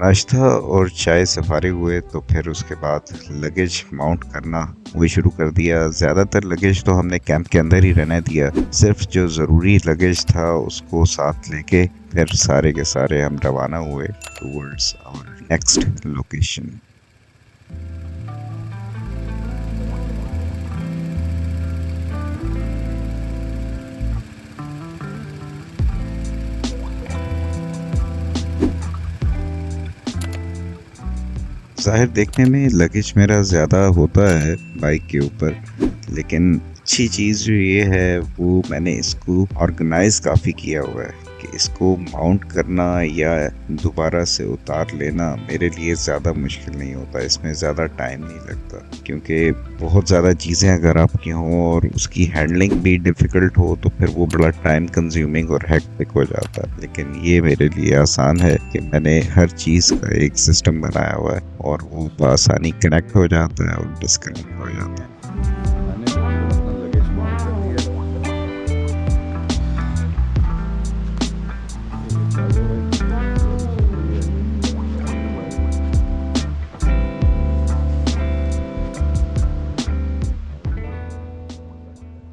नाश्ता और चाय से फारिग हुए तो फिर उसके बाद लगेज माउंट करना वही शुरू कर दिया। ज़्यादातर लगेज तो हमने कैंप के अंदर ही रहने दिया, सिर्फ जो ज़रूरी लगेज था उसको साथ लेके फिर सारे के सारे हम रवाना हुए टूवर्ड्स आवर नेक्स्ट लोकेशन। ज़ाहिर देखने में लगेज मेरा ज़्यादा होता है बाइक के ऊपर, लेकिन अच्छी चीज़ जो ये है वो मैंने इसको ऑर्गेनाइज काफ़ी किया हुआ है कि इसको माउंट करना या दोबारा से उतार लेना मेरे लिए ज़्यादा मुश्किल नहीं होता। इसमें ज़्यादा टाइम नहीं लगता, क्योंकि बहुत ज़्यादा चीज़ें अगर आपकी हों और उसकी हैंडलिंग भी डिफ़िकल्ट हो तो फिर वो बड़ा टाइम कंज्यूमिंग और हेक्टिक हो जाता है। लेकिन ये मेरे लिए आसान है कि मैंने हर चीज़ का एक सिस्टम बनाया हुआ है और वो बआसानी कनेक्ट हो जाता है और डिस्कनेक्ट हो जाता है।